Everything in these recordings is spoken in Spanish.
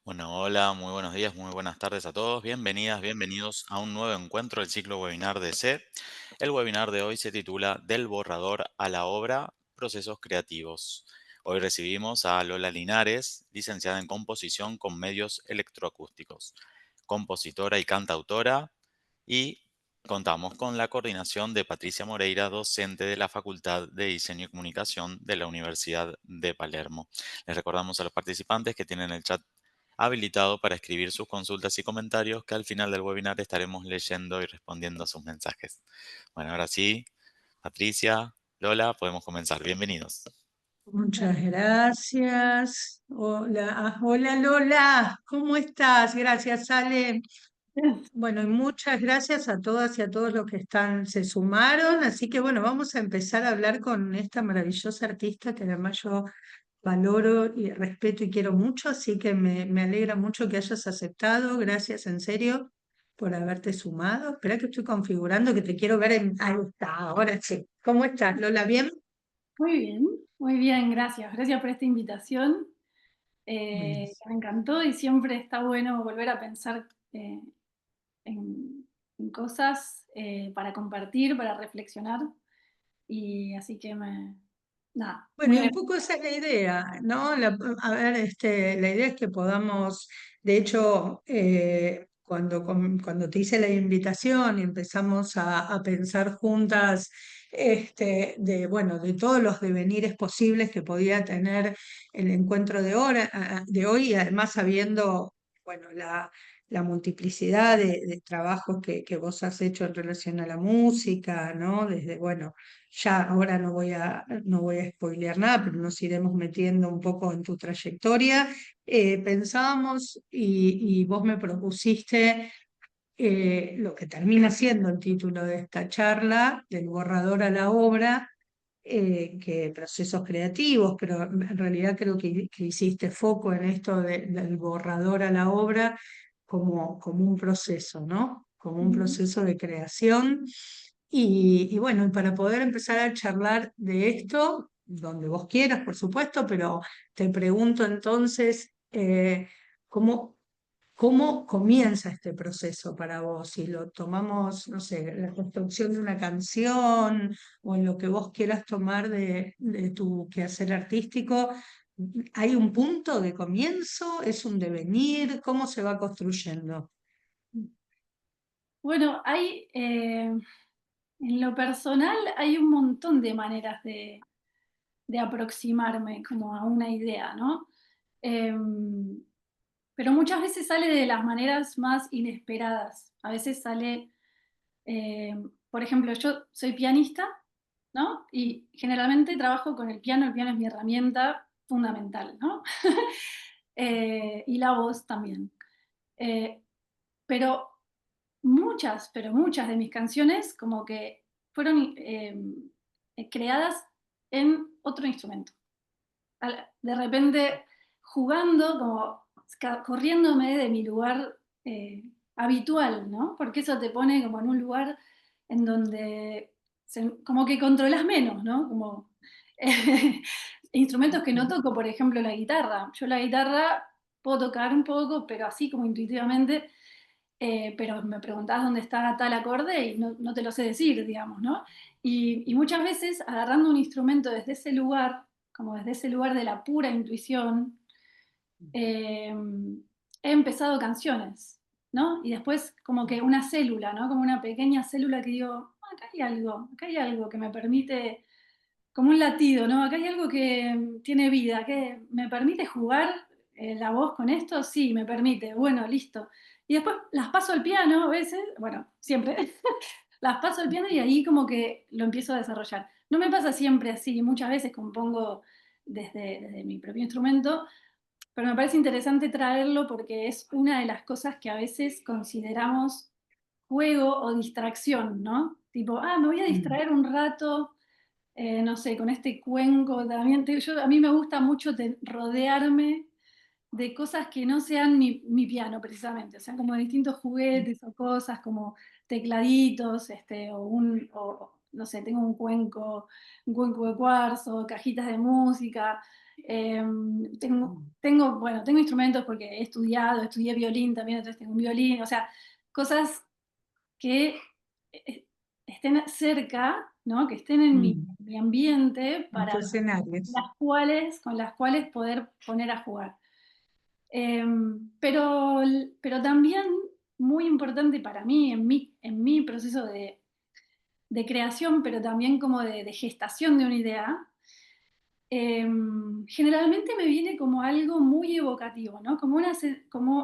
Bueno, hola, muy buenos días, muy buenas tardes a todos. Bienvenidas, bienvenidos a un nuevo encuentro del ciclo webinar de C. El webinar de hoy se titula Del borrador a la obra, procesos creativos. Hoy recibimos a Lola Linares, licenciada en composición con medios electroacústicos, compositora y cantautora, y contamos con la coordinación de Patricia Moreira, docente de la Facultad de Diseño y Comunicación de la Universidad de Palermo. Les recordamos a los participantes que tienen el chat habilitado para escribir sus consultas y comentarios que al final del webinar estaremos leyendo y respondiendo a sus mensajes. Bueno, ahora sí, Patricia, Lola, podemos comenzar. Bienvenidos. Muchas gracias. Hola, hola Lola, ¿cómo estás? Gracias, Ale. Bueno, y muchas gracias a todas y a todos los que se sumaron. Así que bueno, vamos a empezar a hablar con esta maravillosa artista que además yo valoro y respeto y quiero mucho. Así que me alegra mucho que hayas aceptado. Gracias en serio por haberte sumado. Espera que estoy configurando que te quiero ver en... Ahí está, ahora sí. ¿Cómo estás, Lola? ¿Bien? Muy bien, gracias. Gracias por esta invitación, Buenísimo. que me encantó y siempre está bueno volver a pensar en cosas para compartir, para reflexionar. Y así que nada, Bueno, muy y un bien. poco esa es la idea, ¿no? A ver, la idea es que podamos, de hecho, cuando te hice la invitación y empezamos a pensar juntas, bueno, de todos los devenires posibles que podía tener el encuentro de hoy, y además sabiendo, bueno, la multiplicidad de trabajos que vos has hecho en relación a la música, ¿no? Desde, bueno, ya ahora no voy a spoilear nada, pero nos iremos metiendo un poco en tu trayectoria. Pensábamos y vos me propusiste lo que termina siendo el título de esta charla, del borrador a la obra, que procesos creativos, pero en realidad creo que hiciste foco en esto del borrador a la obra como un proceso, ¿no? Como un Ujú. proceso de creación. Y bueno, y para poder empezar a charlar de esto, donde vos quieras, por supuesto, pero te pregunto entonces, ¿cómo, cómo comienza este proceso para vos? Si lo tomamos, no sé, la construcción de una canción o en lo que vos quieras tomar de tu quehacer artístico, ¿hay un punto de comienzo? ¿Es un devenir? ¿Cómo se va construyendo? Bueno, en lo personal hay un montón de maneras de aproximarme como a una idea, ¿no? Em, pero muchas veces sale de las maneras más inesperadas. A veces sale, eh, por ejemplo, yo soy pianista, ¿no? Y generalmente trabajo con el piano es mi herramienta fundamental, ¿no? Y la voz también. Eh, pero pero muchas de mis canciones como que fueron creadas en otro instrumento. De repente jugando, como corriéndome de mi lugar habitual, ¿no? Porque eso te pone como en un lugar en donde como que controlas menos, ¿no? Como instrumentos que no toco, por ejemplo, la guitarra. Yo la guitarra puedo tocar un poco, pero así como intuitivamente, pero me preguntás dónde está tal acorde y no te lo sé decir, digamos, ¿no? Y muchas veces agarrando un instrumento desde ese lugar, como desde ese lugar de la pura intuición, eh, he empezado canciones, ¿no? Y después como que una célula, ¿no? Como una pequeña célula que digo, "Ah, acá hay algo que me permite, como un latido, ¿no? Acá hay algo que tiene vida, que me permite jugar la voz con esto, sí, me permite, bueno, listo. Y después las paso al piano a veces, bueno, siempre, las paso al piano y ahí como que lo empiezo a desarrollar. No me pasa siempre así, muchas veces compongo desde mi propio instrumento, pero me parece interesante traerlo porque es una de las cosas que a veces consideramos juego o distracción, ¿no? Tipo, me voy a Mm. distraer un rato, no sé, con este cuenco también. A mí me gusta mucho rodearme de cosas que no sean mi piano, precisamente. O sea, como distintos juguetes o cosas como tecladitos, no sé, tengo un cuenco de cuarzo, cajitas de música. Tengo instrumentos porque estudié violín también, entonces tengo un violín, o sea, cosas que estén cerca, ¿no? Que estén en mi ambiente En tu escenario. con las cuales poder poner a jugar. Pero también muy importante para mí, en mi proceso de creación, pero también como de gestación de una idea, generalmente me viene como algo muy evocativo, ¿no? Como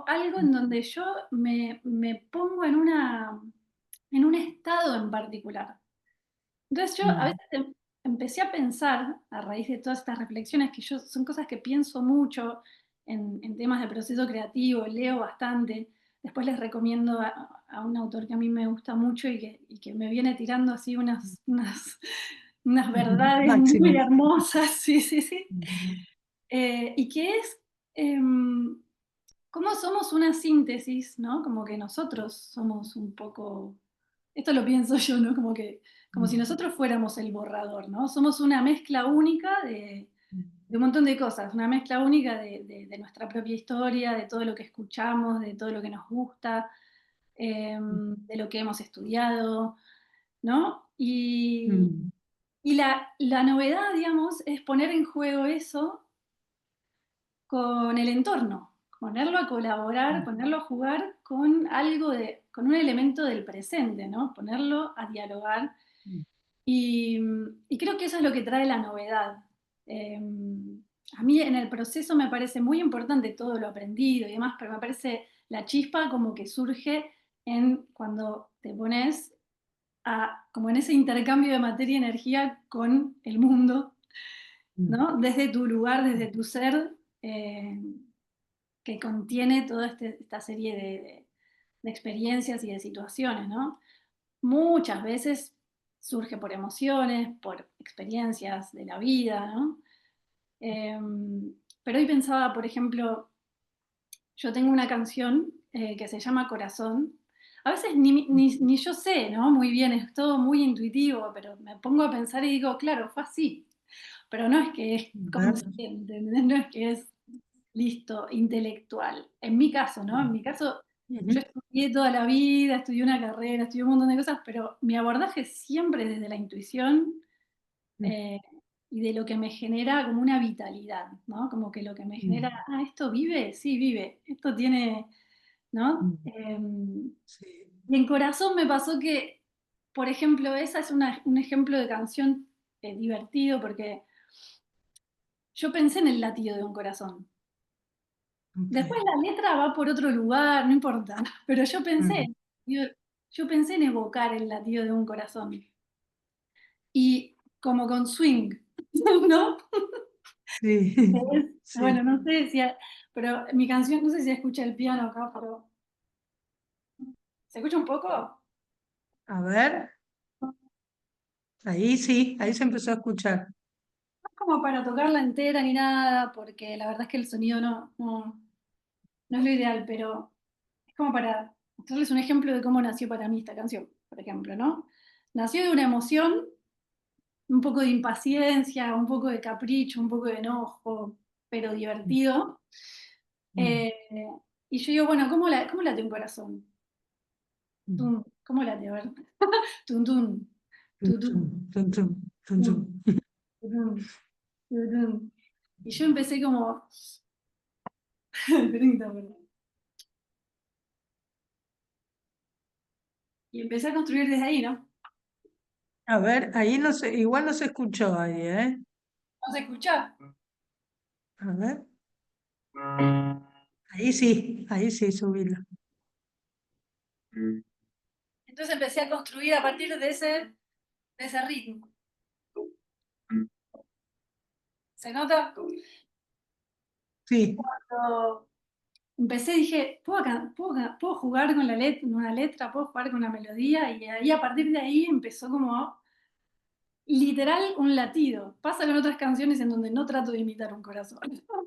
algo en donde yo me pongo en un estado en particular. Entonces yo a Mm, veces empecé a pensar, a raíz de todas estas reflexiones, que yo son cosas que pienso mucho en temas de proceso creativo, leo bastante. Después les recomiendo a un autor que a mí me gusta mucho y que me viene tirando así unas verdades muy máximo. hermosas, sí, sí, sí. Mm, Y que es cómo somos una síntesis, ¿no? Como que nosotros somos un poco, esto lo pienso yo, ¿no? Como si nosotros fuéramos el borrador, ¿no? Somos una mezcla única de un montón de cosas, una mezcla única de nuestra propia historia, de todo lo que escuchamos, de todo lo que nos gusta, de lo que hemos estudiado, ¿no? mm, Y la novedad, digamos, es poner en juego eso con el entorno, ponerlo a colaborar, mm, ponerlo a jugar con con un elemento del presente, ¿no? Ponerlo a dialogar. mm, Y creo que eso es lo que trae la novedad. Eh, a mí en el proceso me parece muy importante todo lo aprendido y demás, pero me parece la chispa como que surge cuando te pones como en ese intercambio de materia y energía con el mundo, mm, ¿no? Desde tu lugar, desde tu ser, que contiene toda esta serie de experiencias y de situaciones, ¿no? Muchas veces surge por emociones, por experiencias de la vida, ¿no? Pero hoy pensaba, por ejemplo, yo tengo una canción que se llama Corazón. A veces ni yo sé, ¿no? Muy bien, es todo muy intuitivo, pero me pongo a pensar y digo, claro, fue así. Pero no es que es a ver. consciente, ¿entendés? No es que es listo, intelectual. En mi caso, ¿no? En mi caso, yo Ujú, estudié toda la vida, estudié una carrera, estudié un montón de cosas, pero mi abordaje es siempre desde la intuición mm, eh, y de lo que me genera como una vitalidad, ¿no? Como que lo que me genera, mm, ¿esto vive? Sí, vive. Esto tiene, ¿no? mm, sí. Y en Corazón me pasó que, por ejemplo, esa es un ejemplo de canción divertido porque yo pensé en el latido de un corazón. Ok. Después la letra va por otro lugar, no importa, pero Mm, yo pensé en evocar el latido de un corazón. Y como con swing, ¿no? sí, Bueno, sí. no sé pero mi canción, no sé si se escucha el piano acá, pero ¿se escucha un poco? A ver, ahí sí, ahí se empezó a escuchar. No es como para tocarla entera ni nada, porque la verdad es que el sonido no es lo ideal, pero es como para mostrarles un ejemplo de cómo nació para mí esta canción, por ejemplo, ¿no? Nació de una emoción, un poco de impaciencia, un poco de capricho, un poco de enojo, pero divertido. Mm, Eh, y yo digo, bueno, cómo late un corazón? mm. Tum, ¿cómo late? A ver. Tum, tum, Tum, tu, tum, tum, tum, tum, tum, tum, tum. tu, tum, tu, tum. Y yo empecé como... Permítame, perdón. Y empecé a construir desde ahí, ¿no? A ver, ahí no se, igual no se escuchó ahí, ¿eh? ¿No se escucha? A ver, ahí sí, subilo. Entonces empecé a construir a partir de ese ritmo. ¿Se nota? Sí. Cuando empecé dije, ¿puedo jugar con una letra, puedo jugar con una melodía? Y ahí a partir de ahí empezó como literal un latido. Pasa con otras canciones en donde no trato de imitar un corazón,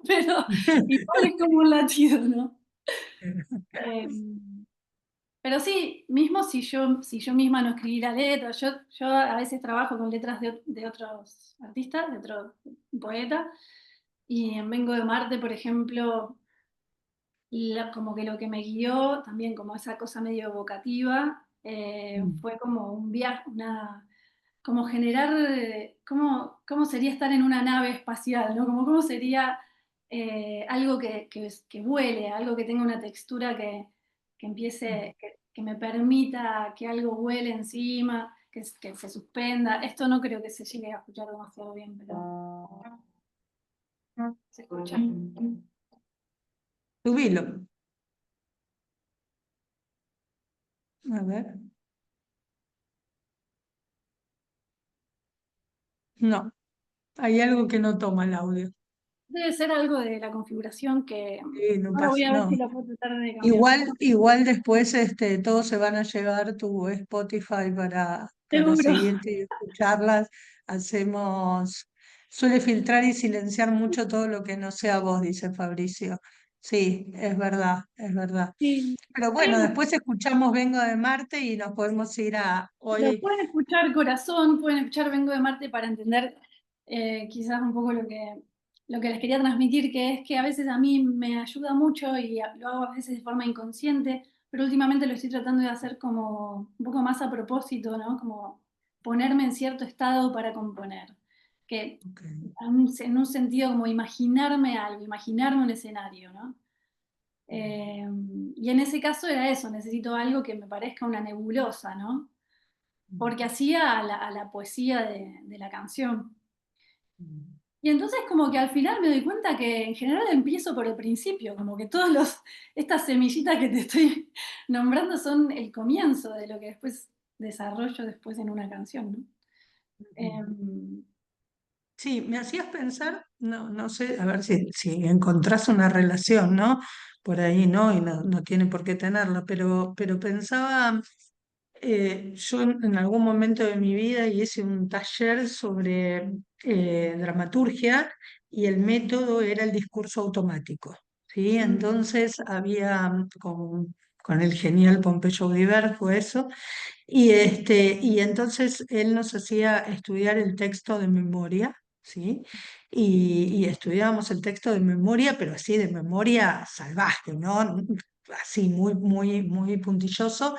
pero igual es como un latido, ¿no? Eh, pero sí, mismo si yo misma no escribiera letras, yo a veces trabajo con letras de otros artistas, de otros poetas, Y en Vengo de Marte, por ejemplo, como que lo que me guió, también como esa cosa medio evocativa, Mm. fue como un viaje, como generar, cómo sería estar en una nave espacial, ¿no? Como cómo sería algo que vuele, algo que tenga una textura que empiece, que me permita que algo vuele encima, que se suspenda. Esto no creo que se llegue a escuchar demasiado bien, pero se escucha. Subilo. A ver. No, hay algo que no toma el audio. Debe ser algo de la configuración que Sí, no ahora voy pasa, a ver no. si lo puedo tratar de cambiar. Igual después todos se van a llevar tu Spotify para Seguro. seguirte y escucharlas. Hacemos, suele filtrar y silenciar mucho todo lo que no sea vos, dice Fabricio. Sí, es verdad, es verdad. Sí. Pero Hay bueno, después escuchamos Vengo de Marte y nos podemos ir a Pero hoy. pueden escuchar Corazón, pueden escuchar Vengo de Marte para entender quizás un poco lo que les quería transmitir, que es que a veces a mí me ayuda mucho y lo hago a veces de forma inconsciente, pero últimamente lo estoy tratando de hacer como un poco más a propósito, ¿no? Como ponerme en cierto estado para componer. Que Ok. en un sentido como imaginarme algo, imaginarme un escenario, ¿no? Y en ese caso era eso, necesito algo que me parezca una nebulosa, ¿no? Porque hacía a la poesía de la canción. Y entonces como que al final me doy cuenta que en general empiezo por el principio, como que estas semillitas que te estoy nombrando son el comienzo de lo que después desarrollo después en una canción, ¿no? Em, Sí, me hacías pensar, no, no sé, a ver si encontrás una relación, ¿no? Por ahí no, y no tiene por qué tenerla, pero pensaba, yo en algún momento de mi vida hice un taller sobre dramaturgia y el método era el discurso automático, ¿sí? mm, Entonces había con el genial Pompeyo Viver fue eso, y entonces él nos hacía estudiar el texto de memoria, ¿sí? Y estudiábamos el texto de memoria, pero así de memoria salvaje, ¿no? Así muy puntilloso.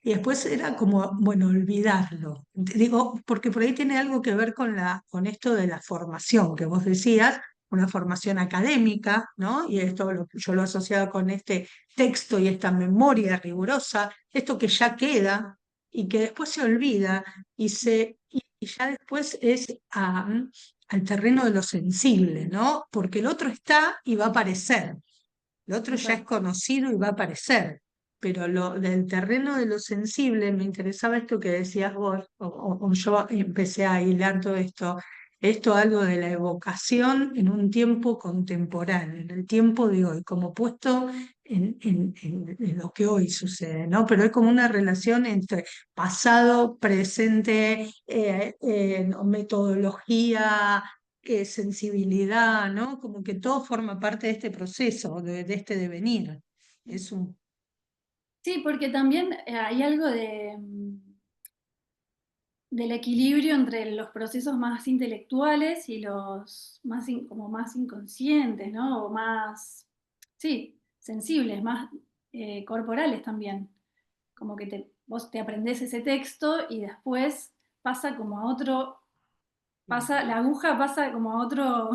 Y después era como, bueno, olvidarlo. Digo, porque por ahí tiene algo que ver con esto de la formación que vos decías, una formación académica, ¿no? Y esto yo lo he asociado con este texto y esta memoria rigurosa, esto que ya queda, y que después se olvida y ya después es al terreno de lo sensible, ¿no? Porque el otro está y va a aparecer, el otro ya es exacto. conocido y va a aparecer, pero lo del terreno de lo sensible me interesaba esto que decías vos, o yo empecé a hilar todo esto algo de la evocación en un tiempo contemporáneo, en el tiempo de hoy, como puesto en lo que hoy sucede, ¿no? Pero hay como una relación entre pasado, presente, metodología, sensibilidad, ¿no? Como que todo forma parte de este proceso, de este devenir. Es un... Sí, porque también hay algo del equilibrio entre los procesos más intelectuales y los como más inconscientes, ¿no? O más, sí, sensibles, más corporales también. Como que vos te aprendés ese texto y después pasa como a otro, la aguja pasa como a otro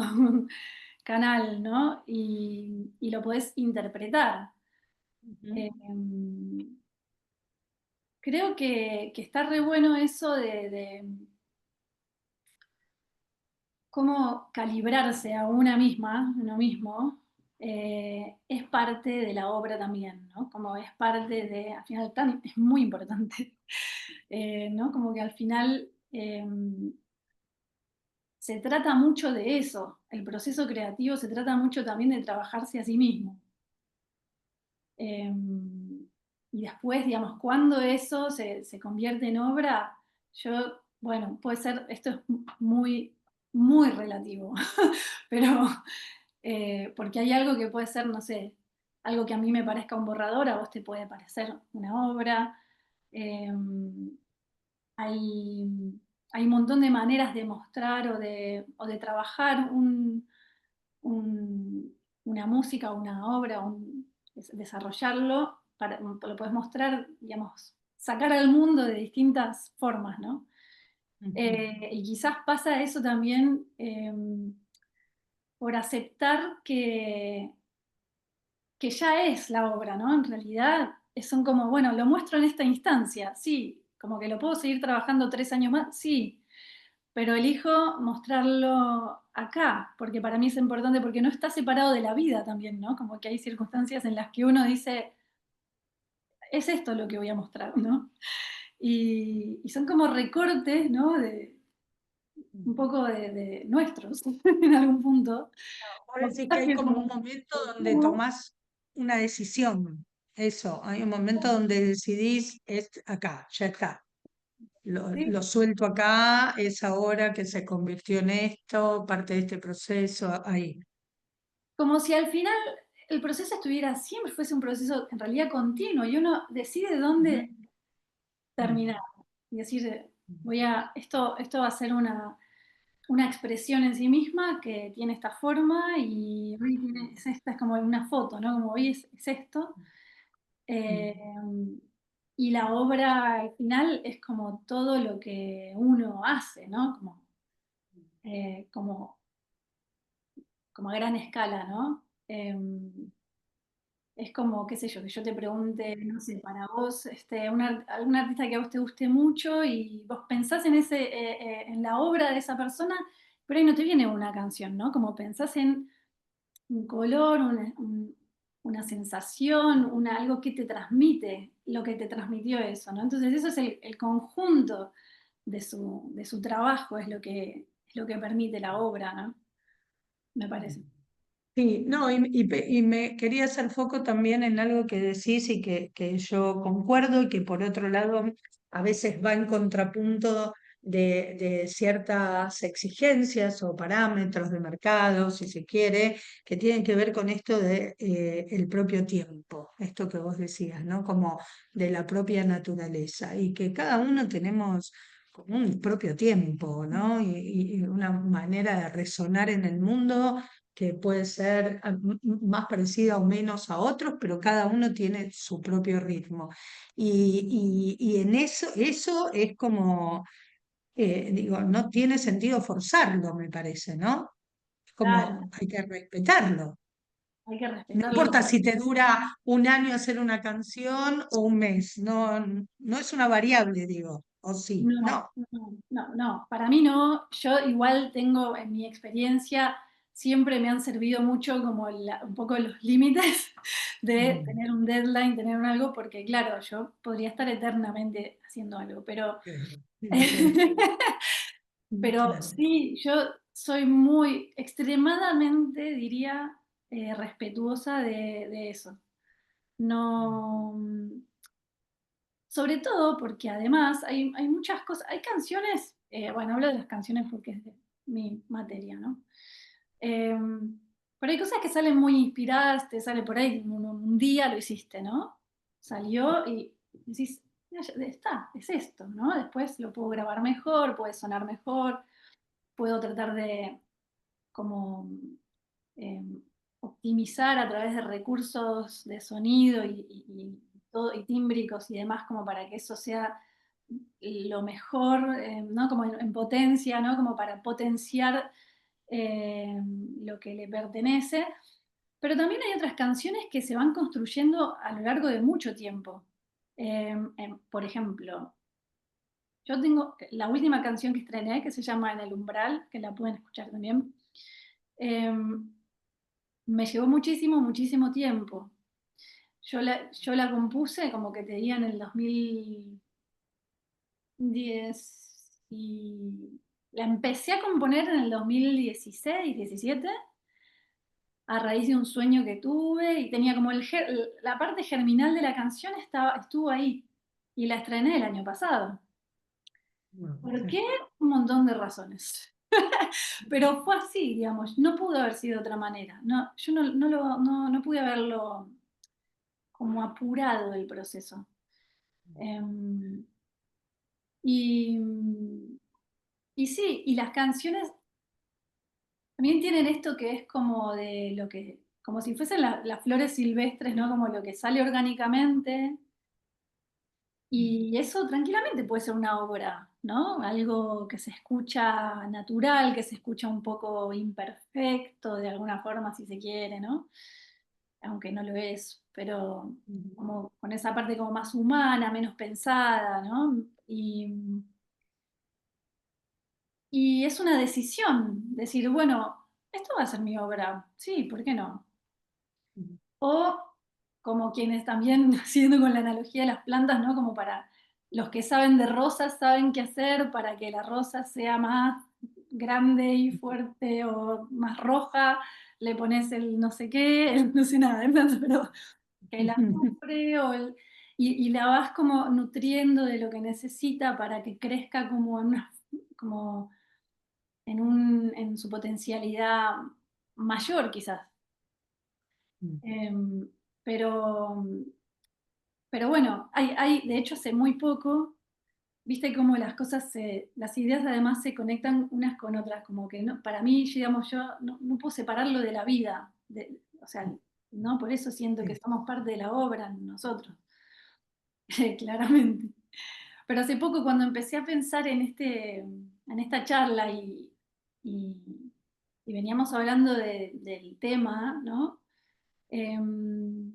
canal, ¿no? Y lo podés interpretar. Ujú. Eh, Creo que está re bueno eso de cómo calibrarse a una misma, uno mismo, es parte de la obra también, ¿no? Como es parte de, al final es muy importante, ¿no? Como que al final se trata mucho de eso, el proceso creativo se trata mucho también de trabajarse a sí mismo. Eh, y después, digamos, cuando eso se convierte en obra, bueno, puede ser, esto es muy, muy relativo, pero porque hay algo que puede ser, no sé, algo que a mí me parezca un borrador, a vos te puede parecer una obra. Eh, hay un montón de maneras de mostrar o de trabajar una música, una obra, desarrollarlo, lo puedes mostrar, digamos, sacar al mundo de distintas formas, ¿no? Y quizás pasa eso también por aceptar que ya es la obra, ¿no? En realidad son como, bueno, lo muestro en esta instancia, sí, como que lo puedo seguir trabajando 3 años más, sí, pero elijo mostrarlo acá, porque para mí es importante, porque no está separado de la vida también, ¿no? Como que hay circunstancias en las que uno dice, es esto lo que voy a mostrar, ¿no? Y son como recortes, ¿no? Un poco de nuestros, en algún punto. Ahora sí que hay como un momento donde tomás una decisión, eso, hay un momento donde decidís, es acá, ya está, Sí, lo suelto acá, es ahora que se convirtió en esto, parte de este proceso, ahí. como si al final el proceso siempre fuese un proceso en realidad continuo y uno decide Ujú. dónde terminar y decir, esto va a ser una expresión en sí misma que tiene esta forma y hoy esta es como una foto, ¿no? Como hoy es esto. Eh, y la obra al final es como todo lo que uno hace, ¿no? Como como a gran escala, ¿no? Es como, qué sé yo, que yo te pregunte, no sé, para vos, algún artista que a vos te guste mucho y vos pensás en la obra de esa persona, pero ahí no te viene una canción, ¿no? Como pensás en un color, una sensación, algo que te transmite, lo que te transmitió eso, ¿no? Entonces eso es el conjunto de su trabajo, es lo que permite la obra, ¿no? Me parece. Sí, no, y me quería hacer foco también en algo que decís y que yo concuerdo y que por otro lado a veces va en contrapunto de ciertas exigencias o parámetros de mercado, si se quiere, que tienen que ver con esto de el propio tiempo, esto que vos decías, ¿no? Como de la propia naturaleza y que cada uno tenemos como un propio tiempo, ¿no? Y una manera de resonar en el mundo que puede ser más parecida o menos a otros, pero cada uno tiene su propio ritmo. Y en eso es como, digo, no tiene sentido forzarlo, me parece, ¿no? Es Claro, como hay que respetarlo. hay que No respetarlo. importa si te dura un año hacer una canción o un mes, no, no es una variable, digo, o sí, No, no. no, no, no, para mí no. Yo igual tengo en mi experiencia, siempre me han servido mucho como un poco los límites de Mm, tener un deadline, tener un algo, porque claro, yo podría estar eternamente haciendo algo, pero, sí, pero claro. sí, yo soy muy extremadamente, diría, respetuosa de eso. No. Sobre todo porque además hay muchas cosas, hay canciones, bueno, hablo de las canciones porque es de mi materia, ¿no? Eh, pero hay cosas que salen muy inspiradas, te sale por ahí, un día lo hiciste, ¿no? Salió y decís, "Ya está, es esto, ¿no? Después lo puedo grabar mejor, puede sonar mejor, puedo tratar de como eh, optimizar a través de recursos de sonido y tímbricos y demás, como para que eso sea lo mejor, ¿no? Como en potencia, ¿no? Como para potenciar eh, lo que le pertenece. Pero también hay otras canciones que se van construyendo a lo largo de mucho tiempo. Por ejemplo, yo tengo la última canción que estrené, que se llama En el Umbral, que la pueden escuchar también. Eh, Me llevó muchísimo, muchísimo tiempo. Yo la compuse como que te diga en el 2010 y la empecé a componer en el 2016, 17 a raíz de un sueño que tuve y tenía como la parte germinal de la canción estuvo ahí y la estrené el año pasado. ¿Por qué? Un montón de razones. Pero fue así, digamos, no pudo haber sido de otra manera. No, yo no pude haberlo como apurado el proceso. Em, y, y sí, y las canciones También tienen esto que es como de lo que, como si fuesen las flores silvestres, ¿no? Como lo que sale orgánicamente. Y eso tranquilamente puede ser una obra, ¿no? Algo que se escucha natural, que se escucha un poco imperfecto de alguna forma, si se quiere, ¿no? Aunque no lo es, pero como con esa parte como más humana, menos pensada, ¿no? Y es una decisión, decir, bueno, esto va a ser mi obra, sí, ¿por qué no? O como quienes también, siguiendo con la analogía de las plantas, ¿no? Como para los que saben de rosas, saben qué hacer para que la rosa sea más grande y fuerte o más roja, le pones el no sé qué, el no sé nada de plantas, pero que el azufre y la vas como nutriendo de lo que necesita para que crezca como como en su potencialidad mayor quizás. Em, pero, pero bueno, de hecho hace muy poco, viste cómo las cosas, las ideas además se conectan unas con otras, como que no, para mí, digamos, yo no puedo separarlo de la vida, o sea, ¿no? Por eso siento que somos parte de la obra nosotros, claramente. Pero hace poco cuando empecé a pensar en esta charla y- y veníamos hablando del tema, ¿no? Em,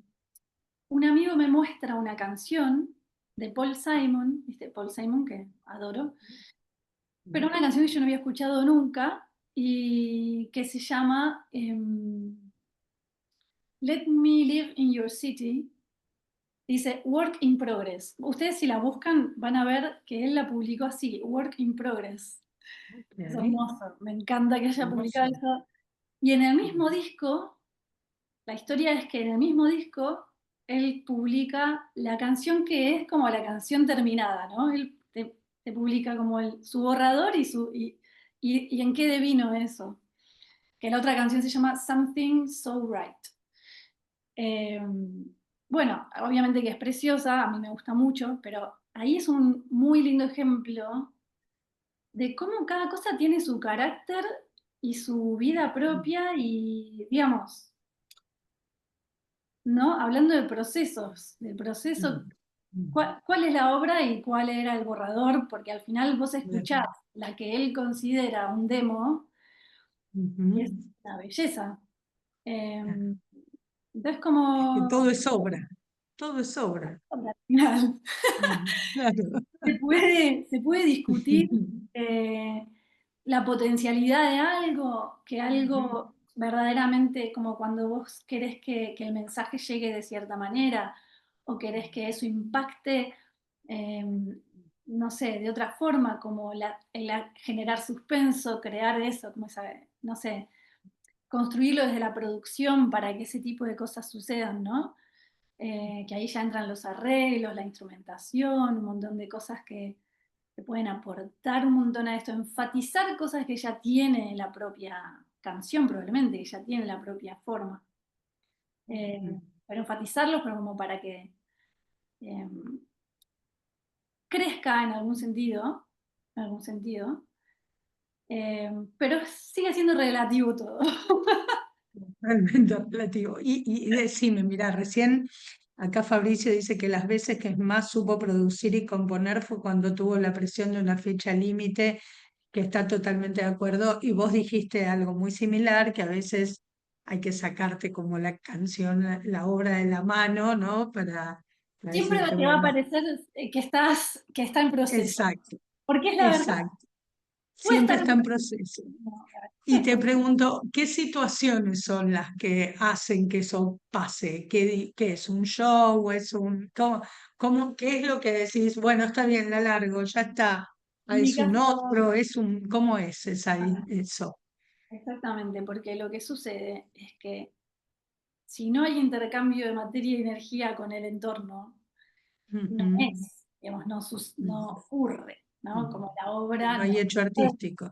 un amigo me muestra una canción de Paul Simon, ¿viste? Paul Simon, que adoro, pero una canción que yo no había escuchado nunca y que se llama Let Me Live in Your City. Dice Work in Progress. Ustedes si la buscan van a ver que él la publicó así, Work in Progress. Es Ok, hermoso, me encanta que haya publicado hermoso. eso. Y en el mismo disco, la historia es que en el mismo disco él publica la canción que es como la canción terminada, ¿no? Él te publica como su borrador y en qué devino eso. Que la otra canción se llama Something So Right. Eh, bueno, obviamente que es preciosa, a mí me gusta mucho, pero ahí es un muy lindo ejemplo de cómo cada cosa tiene su carácter y su vida propia y, digamos, ¿no? Hablando de procesos, del proceso, ¿cuál es la obra y cuál era el borrador? Porque al final vos escuchás la que él considera un demo y es una belleza. Eh, entonces Que como todo es obra, todo es obra. al final Claro. se puede discutir eh, la potencialidad de algo, que algo verdaderamente, como cuando vos querés que el mensaje llegue de cierta manera, o querés que eso impacte, eh, no sé, de otra forma, como generar suspenso, crear eso, como esa, no sé, construirlo desde la producción para que ese tipo de cosas sucedan, ¿no? Que ahí ya entran los arreglos, la instrumentación, un montón de cosas que pueden aportar un montón a esto, enfatizar cosas que ya tiene la propia canción probablemente, que ya tiene la propia forma. Eh, pero enfatizarlos, pero como para que eh, crezca en algún sentido, pero sigue siendo relativo todo. Realmente relativo. Y decime, mira, recién acá Fabricio dice que las veces que más supo producir y componer fue cuando tuvo la presión de una fecha límite, que está totalmente de acuerdo, y vos dijiste algo muy similar, que a veces hay que sacarte como la canción, la obra de la mano, ¿no? Para Siempre decirte, te va a bueno, parecer que está en proceso, exacto, porque es la verdad, exacto. puede Siempre estar... está en proceso. No, Y te pregunto, ¿qué situaciones son las que hacen que eso pase? ¿Qué es un show? ¿Es qué es lo que decís? Bueno, está bien, la largo, ya está. Ah, en mi ¿es un caso, otro? ¿Cómo es ajá, eso? exactamente, porque lo que sucede es que si no hay intercambio de materia y energía con el entorno, no Ujú, es, digamos, no ujú, ocurre, ¿no? ujú. Como la No obra hay no hecho es. artístico.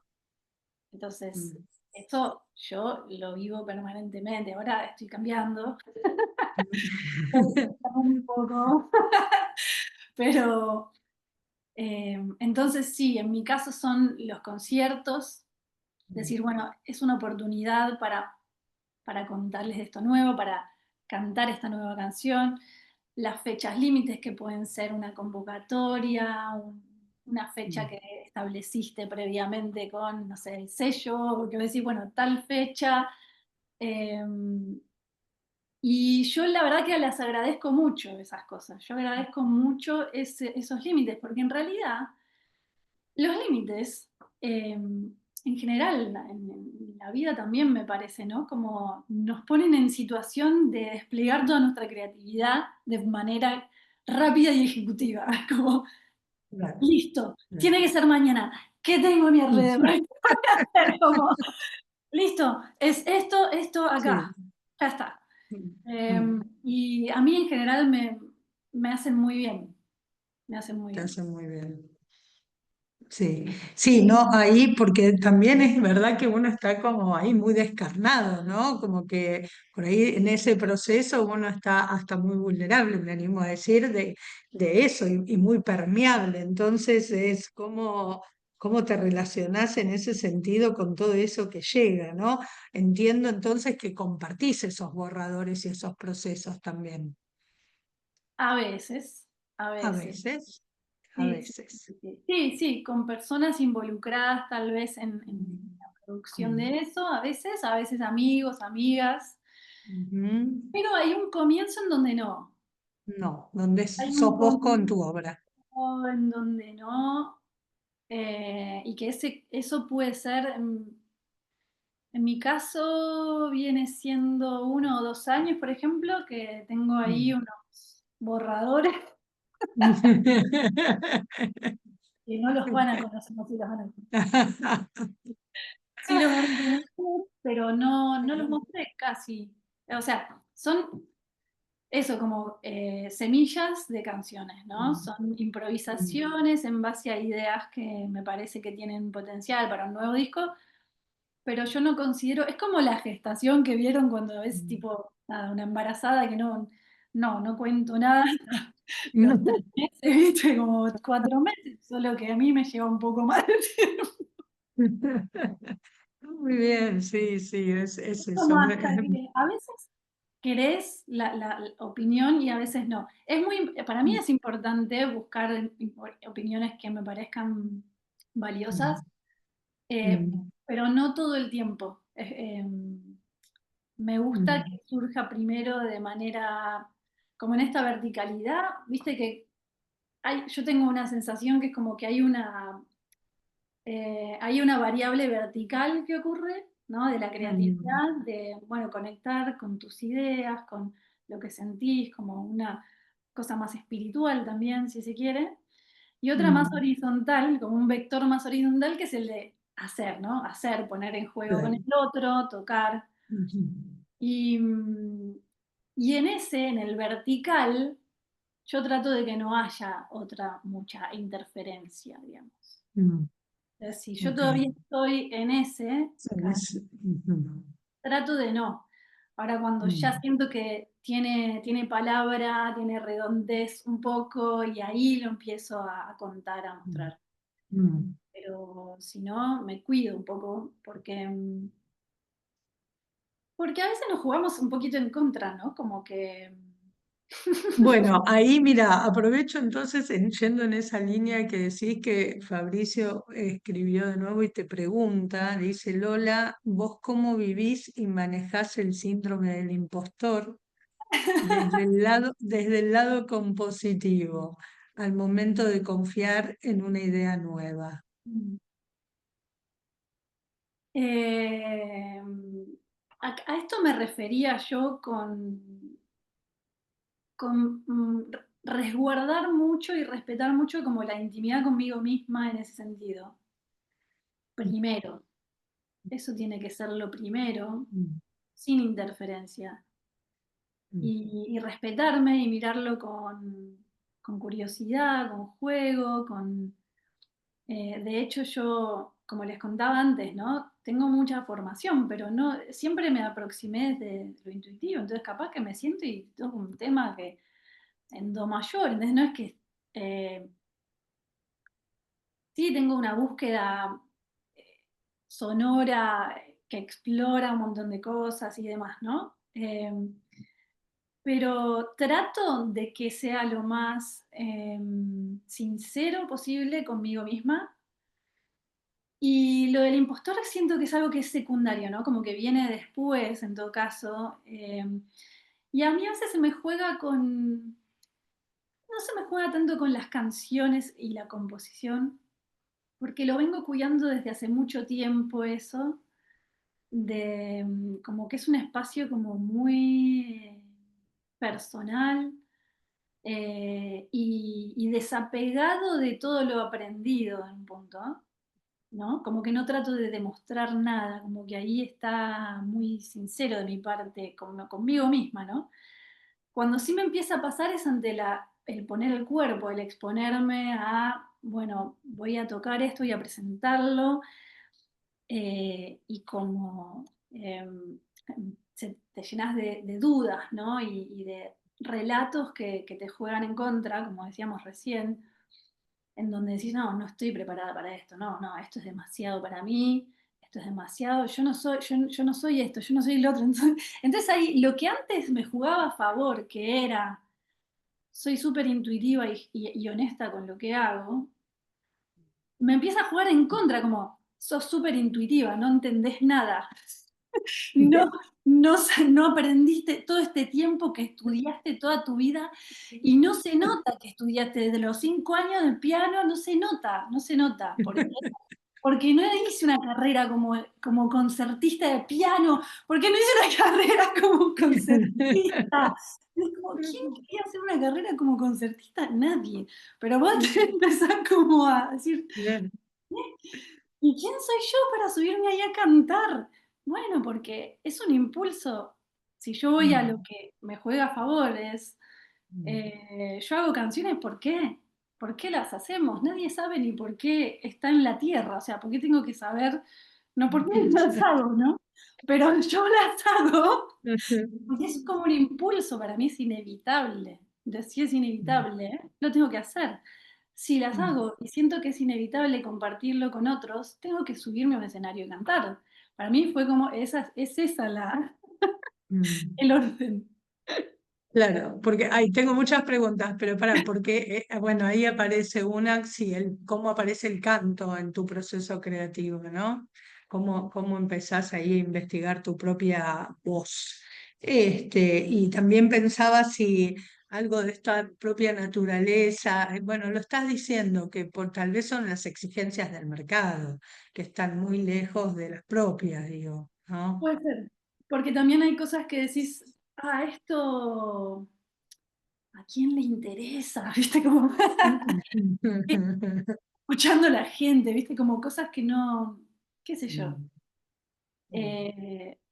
Entonces, Mm. eso yo lo vivo permanentemente. Ahora estoy cambiando un poco, pero entonces sí, en mi caso son los conciertos Decir, bueno, es una oportunidad para contarles esto nuevo, para cantar esta nueva canción, las fechas límites que pueden ser una convocatoria, una fecha Mm. que estableciste previamente con, no sé, el sello, o que decís, bueno, tal fecha. eh, y yo la verdad que las agradezco mucho esas cosas, yo agradezco mucho esos límites, porque en realidad los límites, en general, en la vida también me parece, ¿no? Como nos ponen en situación de desplegar toda nuestra creatividad de manera rápida y ejecutiva. Como, Claro, listo, claro. tiene que ser mañana. ¿Qué tengo a mi alrededor? ¿Qué voy a hacer? Como, listo, es esto Sí. acá. Ya está. Mm, mm. Y a mí en general me hacen muy bien. Me hacen muy Te bien. hace muy bien. Sí, sí, no, ahí porque también es verdad que uno está como ahí muy descarnado, ¿no? Como que por ahí en ese proceso uno está hasta muy vulnerable, me animo a decir, de eso y muy permeable. Entonces es como, cómo te relacionás en ese sentido con todo eso que llega, ¿no? Entiendo entonces que compartís esos borradores y esos procesos también. A veces, a A veces. veces, a Sí, sí, veces. sí, sí. Sí, sí, con personas involucradas tal vez en Mm, la producción mm, de eso, a veces amigos, amigas, ujú. pero hay un comienzo en donde no. No, donde Hay sos un vos con comienzo tu obra. en donde no, y que eso puede ser, en mi caso viene siendo 1 o 2 años, por ejemplo, que tengo ahí Mm. unos borradores que no los van a conocer, no sé si los van a conocer. Sí los van a conocer, pero no los mostré casi. O sea, son eso como semillas de canciones, ¿no? Son improvisaciones en base a ideas que me parece que tienen potencial para un nuevo disco, pero yo no considero, es como la gestación que vieron cuando es tipo, nada, una embarazada que no cuento nada hasta los 3 meses, ¿viste? Como 4 meses, solo que a mí me lleva un poco más de tiempo. Muy bien, sí, sí, es eso. Como hasta que a veces querés la opinión y a veces no. Para mí es importante buscar opiniones que me parezcan valiosas, pero no todo el tiempo. Me gusta que surja primero de manera, como en esta verticalidad, viste que yo tengo una sensación que es como que hay una variable vertical que ocurre, ¿no? De la creatividad, de, bueno, conectar con tus ideas, con lo que sentís, como una cosa más espiritual también, si se quiere. Y otra más horizontal, como un vector más horizontal, que es el de hacer, ¿no? Hacer, poner en juego con el otro, tocar. Y, y en el vertical, yo trato de que no haya otra mucha interferencia, digamos. Si yo Ok. todavía estoy en ese, Ujú. trato de no. Ahora cuando ya Mm, siento que tiene palabra, tiene redondez un poco, y ahí lo empiezo a contar, a mm, mostrar. mm. Pero si no, me cuido un poco, porque a veces nos jugamos un poquito en contra, ¿no? Como que... Bueno, ahí mira, aprovecho entonces yendo en esa línea que decís que Fabricio escribió de nuevo y te pregunta, dice Lola, ¿vos cómo vivís y manejás el síndrome del impostor desde el lado compositivo al momento de confiar en una idea nueva? Eh, a esto me refería yo con resguardar mucho y respetar mucho como la intimidad conmigo misma en ese sentido. Primero, eso tiene que ser lo primero, Mm, sin interferencia. mm, Y respetarme y mirarlo con curiosidad, con juego, de hecho, yo, como les contaba antes, ¿no? Tengo mucha formación, pero no, siempre me aproximé desde lo intuitivo, entonces capaz que me siento y toco un tema que en do mayor, entonces no es que eh, sí tengo una búsqueda, eh, sonora que explora un montón de cosas y demás, ¿no? Pero trato de que sea lo más sincero posible conmigo misma. Y lo del impostor siento que es algo que es secundario, ¿no? Como que viene después, en todo caso. Y a mí a veces se me juega con, no se me juega tanto con las canciones y la composición, porque lo vengo cuidando desde hace mucho tiempo eso, de como que es un espacio como muy personal, y desapegado de todo lo aprendido en un punto, ¿no? Como que no trato de demostrar nada, como que ahí está muy sincero de mi parte, conmigo misma, ¿no? Cuando sí me empieza a pasar es ante el poner el cuerpo, el exponerme a, bueno, voy a tocar esto y a presentarlo, y como te llenas de dudas, ¿no? Y de relatos que te juegan en contra, como decíamos recién, en donde decís, no, no estoy preparada para esto, no, no, esto es demasiado para mí, esto es demasiado, yo no soy esto, yo no soy el otro. Entonces ahí lo que antes me jugaba a favor, que era, soy súper intuitiva y honesta con lo que hago, me empieza a jugar en contra, como, sos súper intuitiva, no entendés nada. No, no aprendiste todo este tiempo que estudiaste toda tu vida y no se nota que estudiaste desde los 5 años del piano, no se nota, no se nota. Porque no hice una carrera como concertista de piano, porque no hice una carrera como concertista. Es como, ¿quién quería hacer una carrera como concertista? Nadie. Pero vos te empezás como a decir, Claro. ¿y quién soy yo para subirme ahí a cantar? Bueno, porque es un impulso. Si yo voy a lo que me juega a favor, yo hago canciones, ¿por qué? ¿Por qué las hacemos? Nadie sabe ni por qué está en la tierra, o sea, ¿por qué tengo que saber? No por qué las hago, ¿no? Pero yo las hago porque es como un impulso, para mí es inevitable. Si es inevitable, lo tengo que hacer. Si las hago y siento que es inevitable compartirlo con otros, tengo que subirme a un escenario y cantar. Para mí fue como, es esa el orden. Claro, porque ahí tengo muchas preguntas, pero porque, bueno, ahí aparece una, sí, cómo aparece el canto en tu proceso creativo, ¿no? Cómo empezás ahí a investigar tu propia voz. Y también pensaba si algo de esta propia naturaleza, bueno, lo estás diciendo, que tal vez son las exigencias del mercado, que están muy lejos de las propias, digo, ¿no? Puede ser. Porque también hay cosas que decís, esto, ¿a quién le interesa? ¿Viste? Como escuchando a la gente, ¿viste? Como cosas que no, qué sé yo.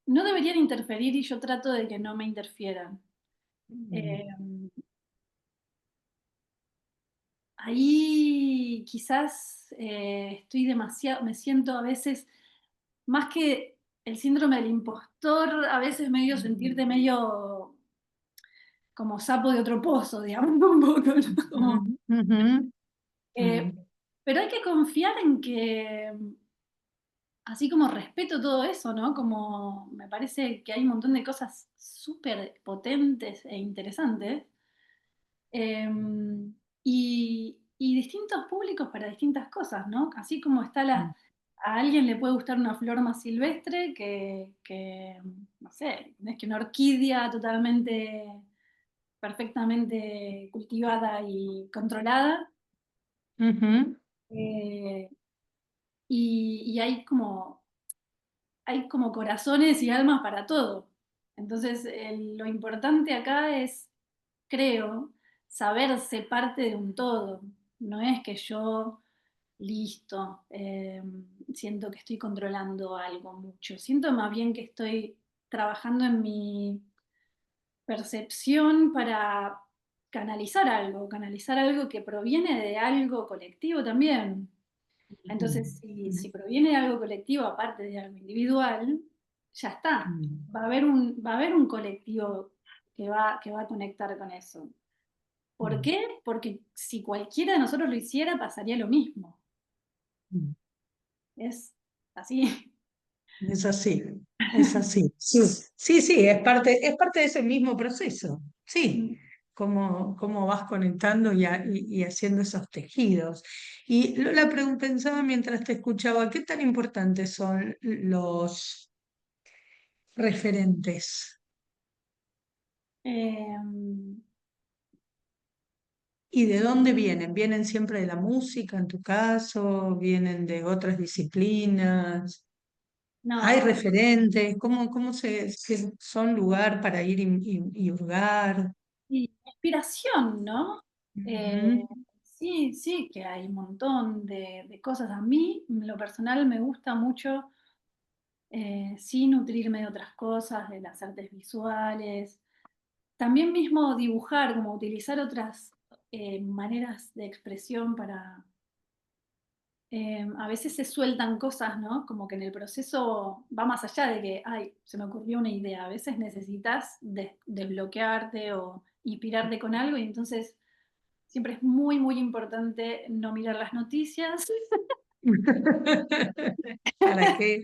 No deberían interferir y yo trato de que no me interfieran. Eh, Ahí quizás estoy demasiado, me siento a veces, más que el síndrome del impostor, a veces medio sentirte medio como sapo de otro pozo, digamos, un poco, ¿no? Como, eh, pero hay que confiar en que, así como respeto todo eso, ¿no? Como me parece que hay un montón de cosas súper potentes e interesantes. Y distintos públicos para distintas cosas, ¿no? Así como a alguien le puede gustar una flor más silvestre no sé, es que una orquídea totalmente, perfectamente cultivada y controlada. eh, y hay como corazones y almas para todo. Entonces, lo importante acá es, creo, saberse parte de un todo. No es que yo, listo, siento que estoy controlando algo mucho. Siento más bien que estoy trabajando en mi percepción para canalizar algo que proviene de algo colectivo también. Entonces, si proviene de algo colectivo, aparte de algo individual, ya está. Va a haber un colectivo que va a conectar con eso. ¿Por qué? Porque si cualquiera de nosotros lo hiciera, pasaría lo mismo. Es así. Es así, es así. Sí, sí, sí, es parte de ese mismo proceso. Sí, Mm. cómo vas conectando y haciendo esos tejidos. Y Lola pensaba mientras te escuchaba, ¿qué tan importantes son los referentes? Em, ¿Y de dónde vienen? ¿Vienen siempre de la música en tu caso? ¿Vienen de otras disciplinas? ¿Hay no, referentes? ¿Cómo son lugar para ir y hurgar? y inspiración, ¿no? Ujú, Eh, sí, sí, que hay un montón de cosas. A mí, en lo personal, me gusta mucho, sí, nutrirme de otras cosas, de las artes visuales. También mismo dibujar, como utilizar otras maneras de expresión para... a veces se sueltan cosas, ¿no? Como que en el proceso va más allá de que, ay, se me ocurrió una idea. A veces necesitas desbloquearte o inspirarte con algo y entonces siempre es muy, muy importante no mirar las noticias. ¿Para qué?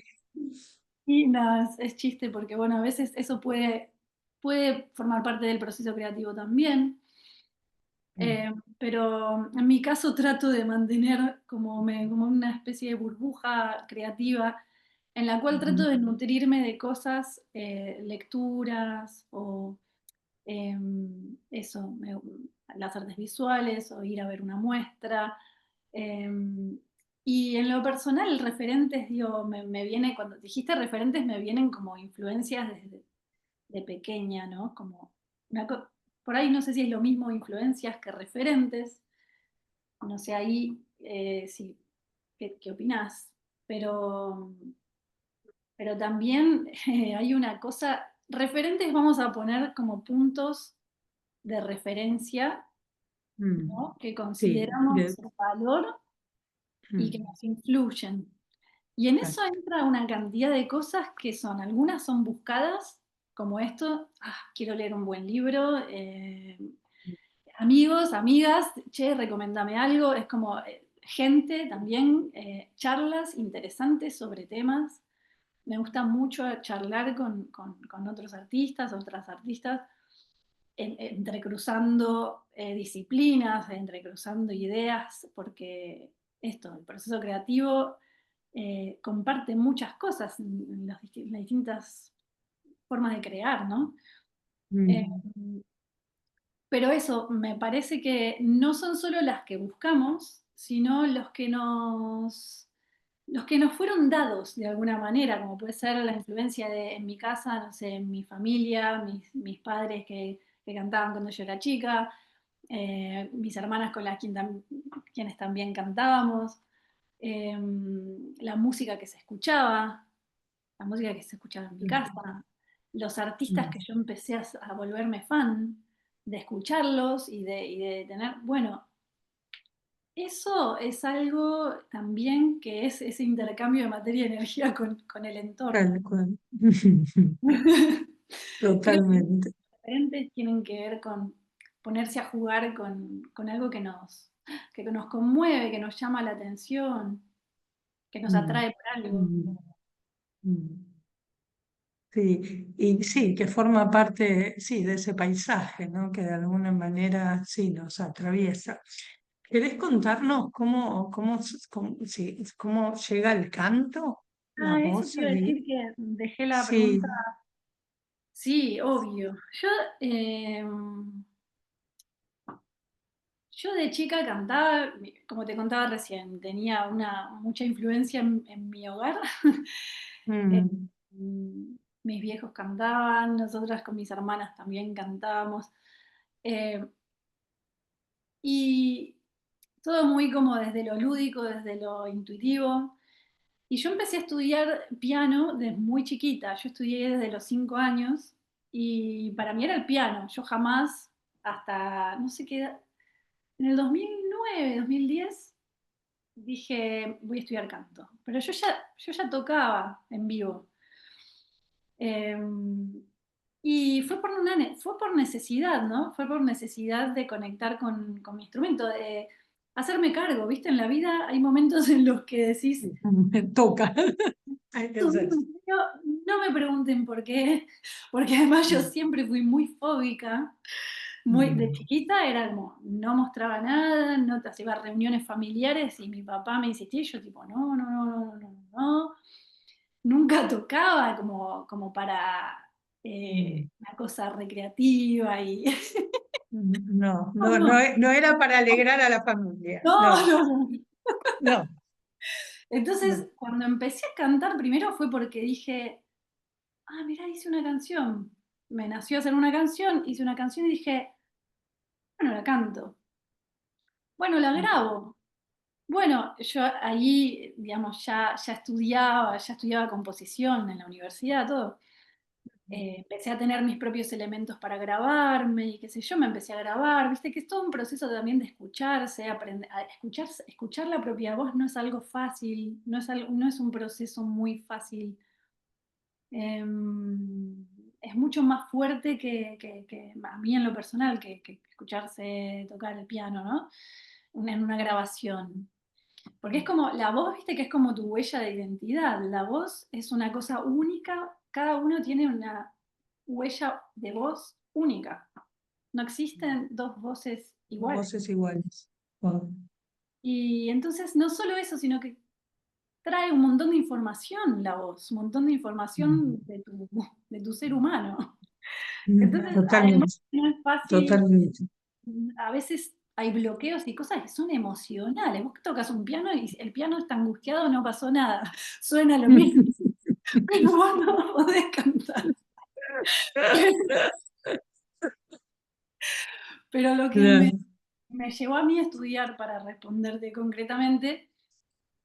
Y nada, es chiste porque, bueno, a veces eso puede formar parte del proceso creativo también. Mm, Pero en mi caso trato de mantener como una especie de burbuja creativa en la cual trato ujú, de nutrirme de cosas, lecturas o eso, las artes visuales o ir a ver una muestra. em, y en lo personal, referentes, digo, me viene, cuando dijiste referentes, me vienen como influencias desde de pequeña, ¿no? Como por ahí no sé si es lo mismo influencias que referentes, no sé ahí si, qué opinás, pero, pero también hay una cosa, referentes vamos a poner como puntos de referencia, mm. ¿no? Que Sí, consideramos de valor y que mm, nos influyen. Y en eso exacto. entra una cantidad de cosas que son, algunas son buscadas, como esto, quiero leer un buen libro, amigos, amigas, che, recomendame algo, es como gente también, charlas interesantes sobre temas. Me gusta mucho charlar con otros artistas, otras artistas, entrecruzando disciplinas, entrecruzando ideas, porque esto, el proceso creativo comparte muchas cosas en las distintas formas de crear, ¿no? Eh, Mm, pero eso, me parece que no son solo las que buscamos, sino los que nos fueron dados de alguna manera, como puede ser la influencia en mi casa, no sé, en mi familia, mis padres que cantaban cuando yo era chica, mis hermanas con quienes también cantábamos, eh, la música que se escuchaba, la música que se escuchaba en mi mm, casa, los artistas que mm. yo empecé a volverme fan, de escucharlos y de tener, bueno, eso es algo también que es ese intercambio de materia y energía con el entorno. Tal cual. Creo que los Totalmente. referentes tienen que ver con ponerse a jugar con algo que nos conmueve, que nos llama la atención, que nos Mm, atrae por algo. mm, mm. Sí, y sí, que forma parte, sí, de ese paisaje, ¿no? Que de alguna manera sí nos atraviesa. ¿Querés contarnos cómo llega el canto, la Eso voz te iba a allí? decir que dejé la pregunta. Sí. Sí, obvio. Yo de chica cantaba, como te contaba recién, tenía mucha influencia en mi hogar. Eh, Mm, mis viejos cantaban, nosotras con mis hermanas también cantábamos. Eh, y todo muy como desde lo lúdico, desde lo intuitivo. Y yo empecé a estudiar piano desde muy chiquita. Yo estudié desde los 5 años y para mí era el piano. Yo jamás, hasta no sé qué edad, en el 2009, 2010, dije, voy a estudiar canto. Pero yo ya tocaba en vivo. Eh, y fue por necesidad, ¿no? Fue por necesidad de conectar con mi instrumento, de hacerme cargo, ¿viste? En la vida hay momentos en los que decís, me toca. Hay que hacer. No, no me pregunten por qué, porque además yo siempre fui muy fóbica, de Mm, chiquita era como, no mostraba nada, no te hacía reuniones familiares y mi papá me insistía y yo tipo, no, no, no, no, no, no, no. Nunca tocaba como para mm. una cosa recreativa y No, no, no, no, no, no era para alegrar a la familia. no, No, no, no. no. No. Entonces, cuando empecé a cantar, primero fue porque dije, ah, mirá, hice una canción. Me nació hacer una canción, hice una canción y dije, bueno, la canto. Bueno, la grabo. Bueno, yo ahí, digamos, ya estudiaba composición en la universidad, todo. Empecé a tener mis propios elementos para grabarme y qué sé yo, me empecé a grabar, viste que es todo un proceso también de escucharse, aprender, a escuchar la propia voz no es algo fácil, no es un proceso muy fácil. Es mucho más fuerte que a mí en lo personal, que escucharse tocar el piano, ¿no? En una grabación. Porque es como, la voz, viste que es como tu huella de identidad. La voz es una cosa única, cada uno tiene una huella de voz única. No existen dos voces iguales. Voces iguales. Wow. Y entonces no solo eso, sino que trae un montón de información la voz, un montón de información de tu ser humano. Entonces, además, Totalmente, no es fácil, totalmente. a veces hay bloqueos y cosas que son emocionales. Vos tocas un piano y el piano está angustiado, no pasó nada, suena lo mismo, pero vos no podés cantar. Pero lo que Claro. me llevó a mí a estudiar, para responderte concretamente,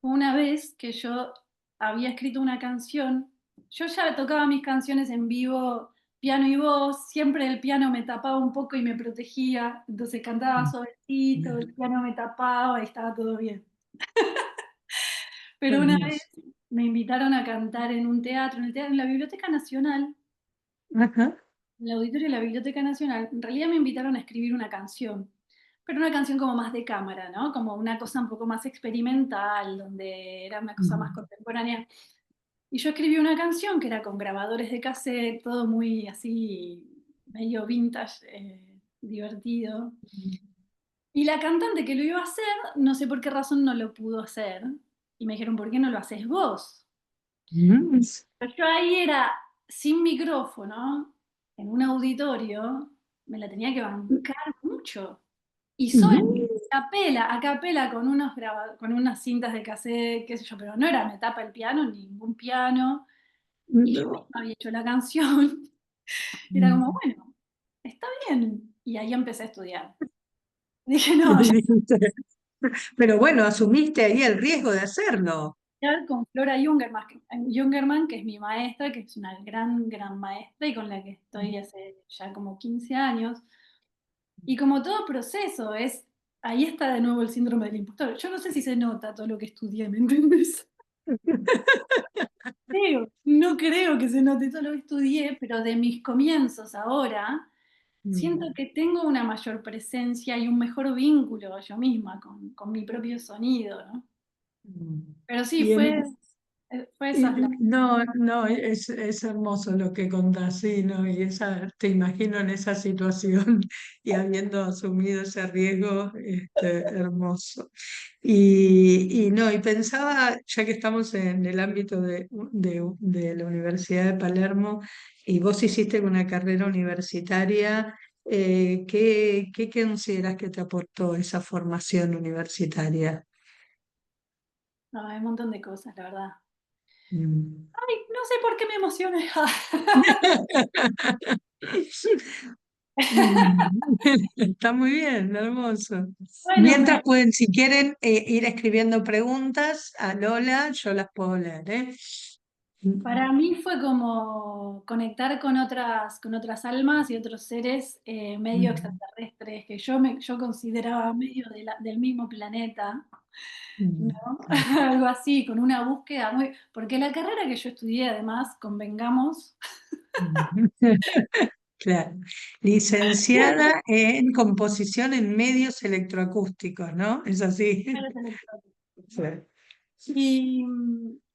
fue una vez que yo había escrito una canción. Yo ya tocaba mis canciones en vivo, piano y voz, siempre el piano me tapaba un poco y me protegía, entonces cantaba suavecito, el piano me tapaba y estaba todo bien. Pero una vez Hermoso. me invitaron a cantar en un teatro, en la Biblioteca Nacional, Ajá. en el auditorio de la Biblioteca Nacional. En realidad me invitaron a escribir una canción, pero una canción como más de cámara, ¿no? Como una cosa un poco más experimental, donde era una cosa más contemporánea. Y yo escribí una canción que era con grabadores de cassette, todo muy así, medio vintage, divertido. Y la cantante que lo iba a hacer, no sé por qué razón no lo pudo hacer. Y me dijeron, ¿por qué no lo haces vos? Mm. Pero yo ahí era sin micrófono, en un auditorio, me la tenía que bancar mucho. Y sola, a capela, con unas cintas de cassette, qué sé yo, pero no era me tapa el piano, ningún piano. Y yo No. misma había hecho la canción. Y era como, bueno, está bien. Y ahí empecé a estudiar. Dije, no, yo Pero bueno, asumiste ahí el riesgo de hacerlo. voy a estudiar con Flora Jungerman, que es mi maestra, que es una gran, gran maestra y con la que estoy hace ya como 15 años. Y como todo proceso, ahí está de nuevo el síndrome del impostor. Yo no sé si se nota todo lo que estudié, ¿me entiendes? No creo que se note todo lo que estudié, pero de mis comienzos ahora, siento Mm. que tengo una mayor presencia y un mejor vínculo yo misma con mi propio sonido, ¿no? Mm. Pero sí, Y fue, en, fue esas las... no, no, es hermoso lo que contás, sí, ¿no? Y te imagino en esa situación y habiendo asumido ese riesgo, hermoso. Y no, y pensaba, ya que estamos en el ámbito de la Universidad de Palermo, y vos hiciste una carrera universitaria, ¿qué consideras que te aportó esa formación universitaria? No, hay un montón de cosas, la verdad. Mm. Ay, no sé por qué me emocioné. Mm. Está muy bien, hermoso. Bueno, Mientras pueden, si quieren, ir escribiendo preguntas a Lola, yo las puedo leer, ¿eh? para mí fue como conectar con otras almas y otros seres medio Mm. extraterrestres que yo consideraba medio del mismo planeta, ¿no? Mm. Algo así, con una búsqueda muy... Porque la carrera que yo estudié, además, convengamos, Mm. Claro. Licenciada en composición en medios electroacústicos, ¿no? Es así. Sí. y,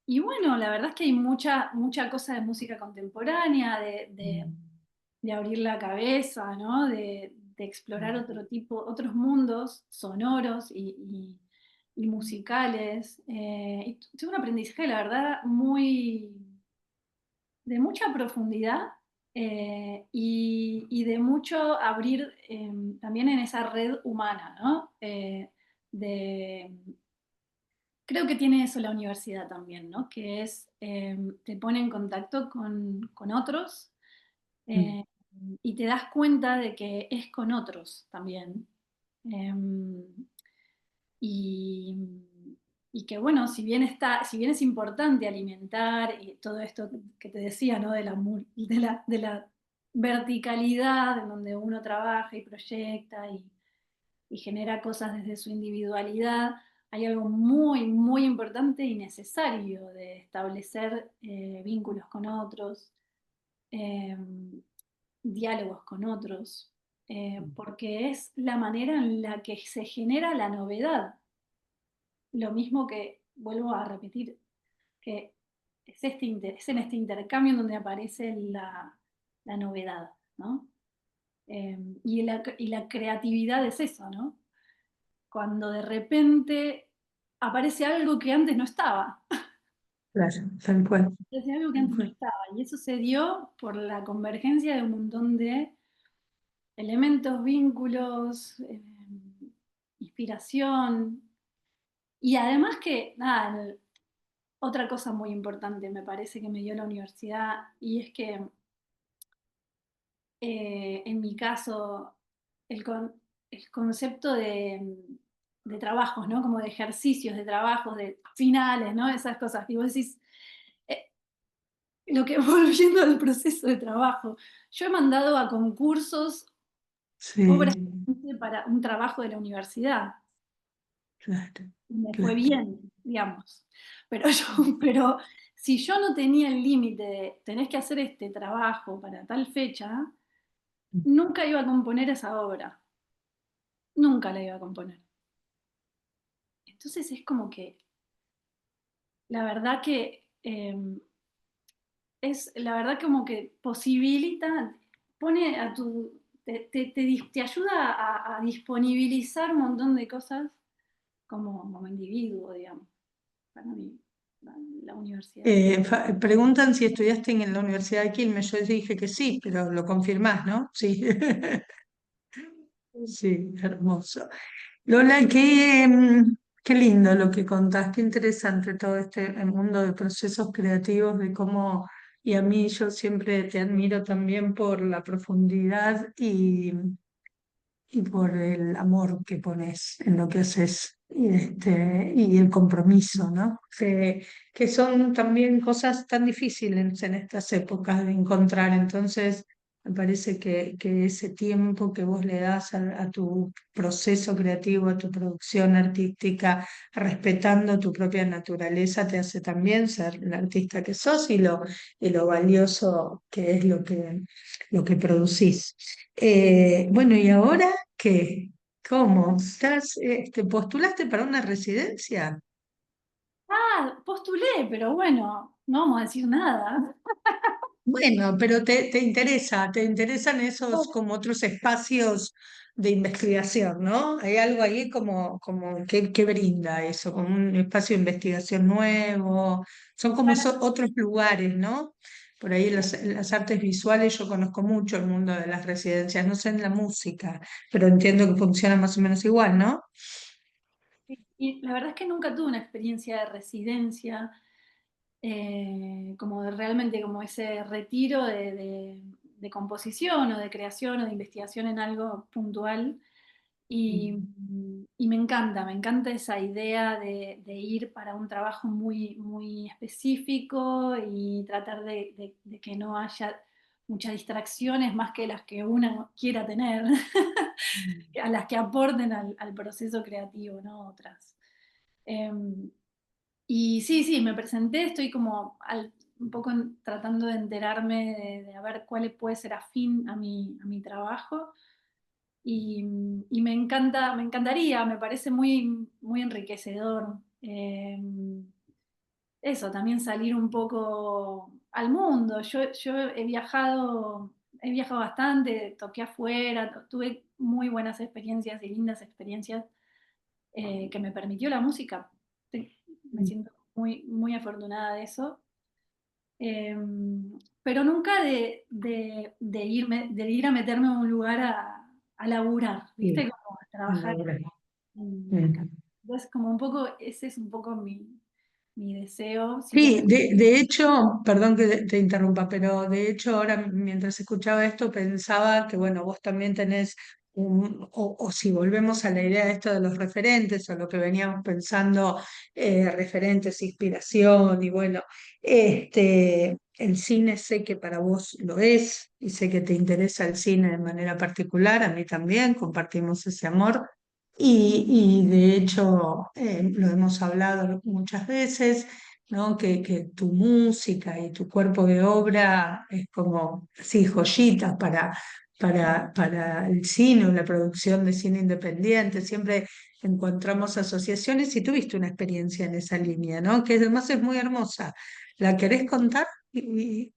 y bueno, la verdad es que hay mucha cosa de música contemporánea, de abrir la cabeza, ¿no? De explorar otros mundos sonoros y musicales. Y tuve un aprendizaje, la verdad, de mucha profundidad y de mucho abrir también en esa red humana, ¿no? De, Creo que tiene eso la universidad también, ¿no? Que es, te pone en contacto con otros Mm. eh, y te das cuenta de que es con otros también. Em, y, y que bueno, si bien es importante alimentar y todo esto que te decía, ¿no? De la verticalidad en donde uno trabaja y proyecta y genera cosas desde su individualidad, hay algo muy importante y necesario de establecer vínculos con otros, eh, diálogos con otros, porque es la manera en la que se genera la novedad. Lo mismo que, vuelvo a repetir, que es en este intercambio en donde aparece la novedad, ¿no? Y la creatividad es eso, ¿no? Cuando de repente aparece algo que antes no estaba. Claro, tal cual, Aparece algo que tal antes no cual. estaba. Y eso se dio por la convergencia de un montón de elementos, vínculos, inspiración. Y además que, nada, otra cosa muy importante me parece que me dio la universidad, y es que en mi caso, el concepto de trabajos, ¿no? Como de ejercicios, de trabajos, de finales, ¿no? Esas cosas. Y vos decís, eh, lo que volviendo al proceso de trabajo, yo he mandado a concursos Sí, obras para un trabajo de la universidad. claro, Me fue claro. bien, digamos. Pero si yo no tenía el límite de tenés que hacer este trabajo para tal fecha, nunca iba a componer esa obra. Nunca la iba a componer. Entonces es como que la verdad que es la verdad como que posibilita, pone a tu, te ayuda a disponibilizar un montón de cosas como individuo, digamos, para mí, la universidad. Preguntan si estudiaste en la Universidad de Quilmes. Yo dije que sí, pero lo confirmás, ¿no? Sí. Sí, hermoso. Lola, qué lindo lo que contás, qué interesante todo este el mundo de procesos creativos, de cómo, y a mí yo siempre te admiro también por la profundidad y por el amor que pones en lo que haces y el compromiso, ¿no? Que son también cosas tan difíciles en estas épocas de encontrar. Entonces, me parece que ese tiempo que vos le das a tu proceso creativo, a tu producción artística, respetando tu propia naturaleza, te hace también ser el artista que sos y lo valioso que es lo que producís. Bueno, ¿y ahora qué? ¿Cómo? ¿Postulaste para una residencia? Ah, postulé, pero bueno, no vamos a decir nada. Bueno, pero te interesan esos como otros espacios de investigación, ¿no? Hay algo ahí como que brinda eso, como un espacio de investigación nuevo, son como otros lugares, ¿no? Por ahí las artes visuales yo conozco mucho el mundo de las residencias, no sé en la música, pero entiendo que funciona más o menos igual, ¿no? Y la verdad es que nunca tuve una experiencia de residencia, como realmente como ese retiro de composición o de creación o de investigación en algo puntual. Y, y me encanta esa idea de ir para un trabajo muy específico y tratar de que no haya muchas distracciones más que las que uno quiera tener, a las que aporten al proceso creativo, ¿no? Otras. Em, y sí, me presenté, estoy como un poco tratando de enterarme de a ver cuál puede ser afín a mi trabajo. Y me encantaría, me parece muy enriquecedor. eso, también salir un poco al mundo. Yo he viajado bastante, toqué afuera, tuve muy buenas experiencias y lindas experiencias que me permitió la música. Me siento muy, muy afortunada de eso. Pero nunca de ir a meterme a un lugar a laburar, ¿viste? Sí, Como a trabajar ahora. en la casa. Mm. Entonces, como un poco, ese es un poco mi deseo, si bien Sí, de hecho, perdón que te interrumpa, pero de hecho ahora mientras escuchaba esto pensaba que, bueno, vos también tenés o si volvemos a la idea de esto de los referentes o lo que veníamos pensando, referentes, inspiración y bueno, el cine sé que para vos lo es y sé que te interesa el cine de manera particular, a mí también, compartimos ese amor. Y de hecho, lo hemos hablado muchas veces, ¿no? Que tu música y tu cuerpo de obra es como, sí, joyitas para el cine o la producción de cine independiente. Siempre encontramos asociaciones y tuviste una experiencia en esa línea, ¿no? Que además es muy hermosa. ¿La querés contar? Ay,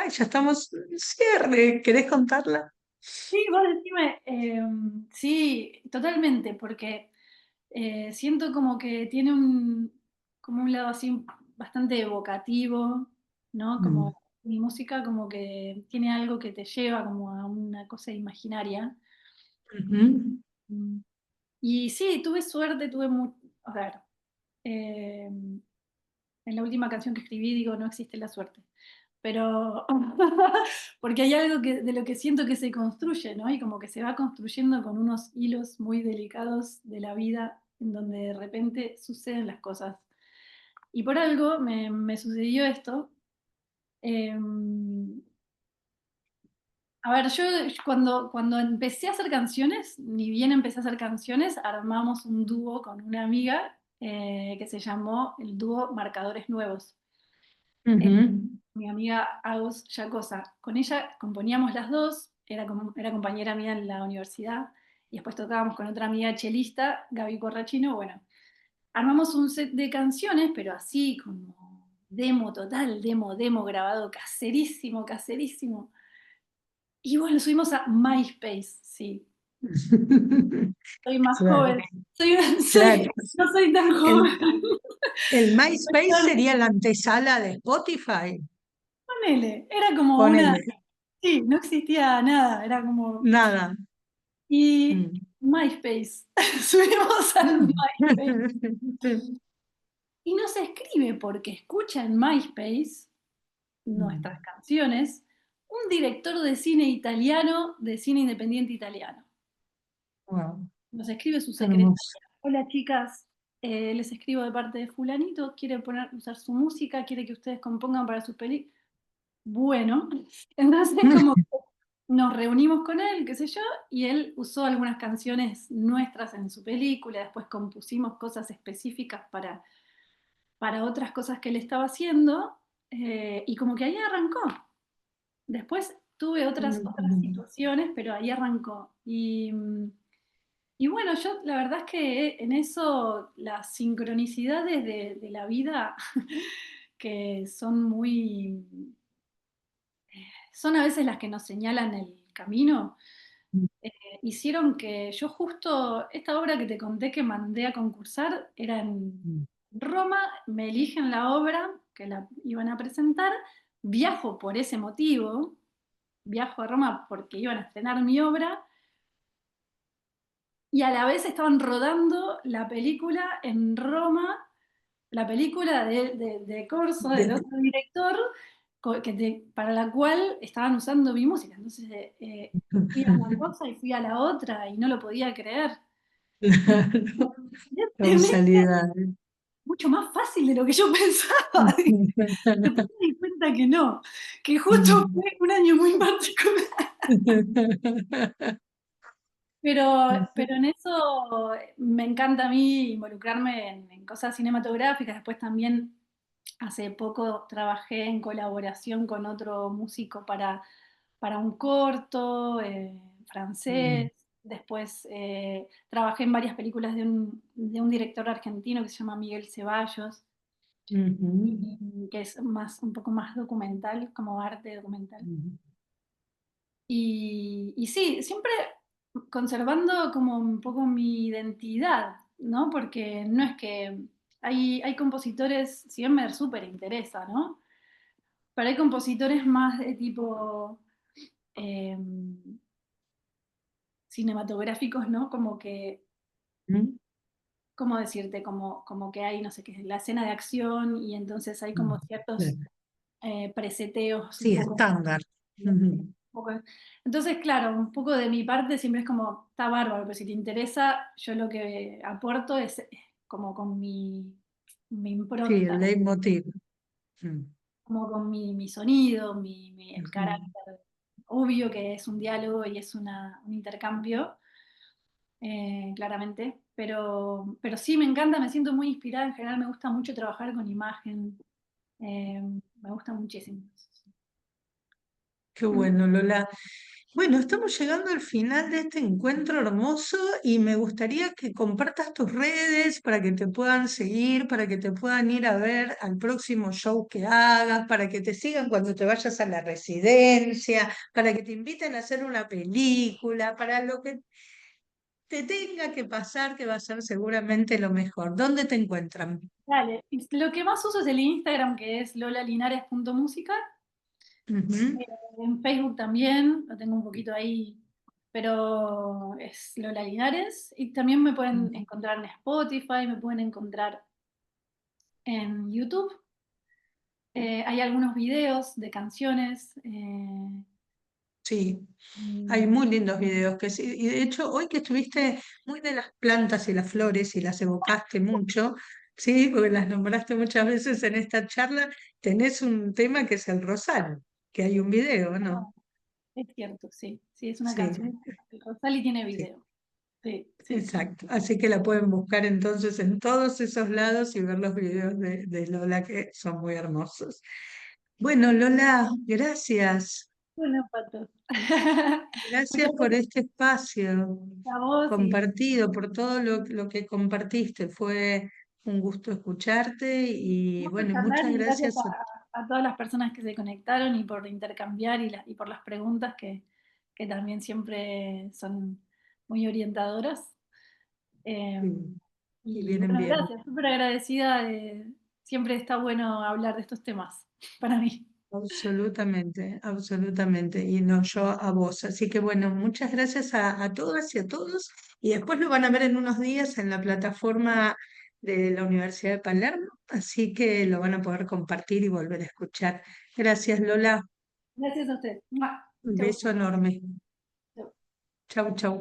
ya estamos en cierre, ¿querés contarla? sí, vos decime, sí, totalmente, porque siento como que tiene como un lado así bastante evocativo, ¿no? Mm. Como mi música como que tiene algo que te lleva como a una cosa imaginaria. Ujú. Mm. Y sí, tuve suerte, a ver, eh, en la última canción que escribí digo, no existe la suerte. Pero, porque hay algo de lo que siento que se construye, ¿no? Y como que se va construyendo con unos hilos muy delicados de la vida, en donde de repente suceden las cosas. Y por algo me sucedió esto. Eh, a ver, yo cuando empecé a hacer canciones, ni bien empecé a hacer canciones, armamos un dúo con una amiga que se llamó el dúo Marcadores Nuevos. Eh, Ujú. Mi amiga Agus Yacosa. Con ella componíamos las dos, era compañera mía en la universidad, y después tocábamos con otra amiga chelista, Gaby Corrachino. Bueno, armamos un set de canciones, pero así como demo total, demo grabado, caserísimo, caserísimo. Y bueno, lo subimos a MySpace, sí. Soy más Claro, joven. claro. No soy tan El, joven. el MySpace sería la antesala de Spotify. Ponele, era como una. Ponele, Sí, no existía nada, era como. nada. Y Mm. MySpace, subimos al MySpace. Mm. Y nos escribe porque escucha en MySpace nuestras canciones un director de cine italiano, de cine independiente italiano. Wow, Nos escribe su qué secretaria. hermoso. Hola chicas, les escribo de parte de fulanito, quiere usar su música, quiere que ustedes compongan para sus películas. Bueno, entonces como que nos reunimos con él, qué sé yo, y él usó algunas canciones nuestras en su película, después compusimos cosas específicas para otras cosas que él estaba haciendo, y como que ahí arrancó. Después tuve otras situaciones, pero ahí arrancó. Y bueno, yo la verdad es que en eso las sincronicidades de la vida, que son a veces las que nos señalan el camino, hicieron que yo justo, esta obra que te conté que mandé a concursar, era en Roma, me eligen la obra que la iban a presentar, viajo por ese motivo, viajo a Roma porque iban a estrenar mi obra, y a la vez estaban rodando la película en Roma, la película de Corso, del De- otro director, para la cual estaban usando mi música. Entonces fui a una cosa y fui a la otra y no lo podía creer. Y Claro, evidentemente causalidad. mucho más fácil de lo que yo pensaba. Después me di cuenta que no, que justo fue un año muy particular. Pero en eso me encanta a mí involucrarme en cosas cinematográficas. Después también hace poco trabajé en colaboración con otro músico para un corto francés. Después trabajé en varias películas de un director argentino que se llama Miguel Ceballos. Ujú, que es un poco más documental, como arte documental. ujú. Y sí, siempre conservando como un poco mi identidad, ¿no? Porque no es que hay compositores, si bien me súper interesa, ¿no? Pero hay compositores más de tipo em, cinematográficos, ¿no? Como que, ¿Mm? ¿cómo decirte? Como que hay, no sé qué, la escena de acción y entonces hay como Mm, ciertos claro. preseteos un Sí, poco. estándar. Ujú. Entonces, claro, un poco de mi parte siempre es como, está bárbaro, pero si te interesa, yo lo que aporto es como con mi Sí, impronta, el leitmotiv. Mm, como con mi sonido, el ujú. carácter. Obvio que es un diálogo y es un intercambio, claramente, pero sí me encanta, me siento muy inspirada, en general me gusta mucho trabajar con imagen, me gusta muchísimo. Qué Mm. bueno, Lola. Bueno, estamos llegando al final de este encuentro hermoso y me gustaría que compartas tus redes para que te puedan seguir, para que te puedan ir a ver al próximo show que hagas, para que te sigan cuando te vayas a la residencia, para que te inviten a hacer una película, para lo que te tenga que pasar, que va a ser seguramente lo mejor. ¿Dónde te encuentran? Dale, y lo que más uso es el Instagram, que es lolalinares.música. Ujú, En Facebook también, lo tengo un poquito ahí, pero es Lola Linares. Y también me pueden ujú. encontrar en Spotify, me pueden encontrar en YouTube. Hay algunos videos de canciones. Sí. Hay Mm, muy lindos videos que sí, y de hecho hoy que estuviste muy de las plantas y las flores y las evocaste mucho, sí, porque las nombraste muchas veces en esta charla, tenés un tema que es el rosal, que hay un video, ¿no? es cierto, sí, sí, es una Sí, canción. El Rosal y tiene sí, video. Sí, sí, sí. exacto. Así que la pueden buscar entonces en todos esos lados y ver los videos de Lola que son muy hermosos. Bueno, Lola, gracias. Bueno, Pato. Gracias Muchas por gracias este espacio a vos y compartido, por todo lo que compartiste. Fue un gusto escucharte y mucho bueno, charlar muchas y gracias gracias. a todas las personas que se conectaron y por intercambiar y por las preguntas que también siempre son muy orientadoras. Eh, Y y vienen bueno, bien. gracias, súper agradecida. Siempre está bueno hablar de estos temas para mí. Absolutamente, absolutamente. Y no yo a vos. Así que bueno, muchas gracias a todas y a todos. Y después lo van a ver en unos días en la plataforma de la Universidad de Palermo. Así que lo van a poder compartir y volver a escuchar. Gracias, Lola. Gracias a usted. ¡Mua! Un Chau. beso enorme. Chau. Chau, chau.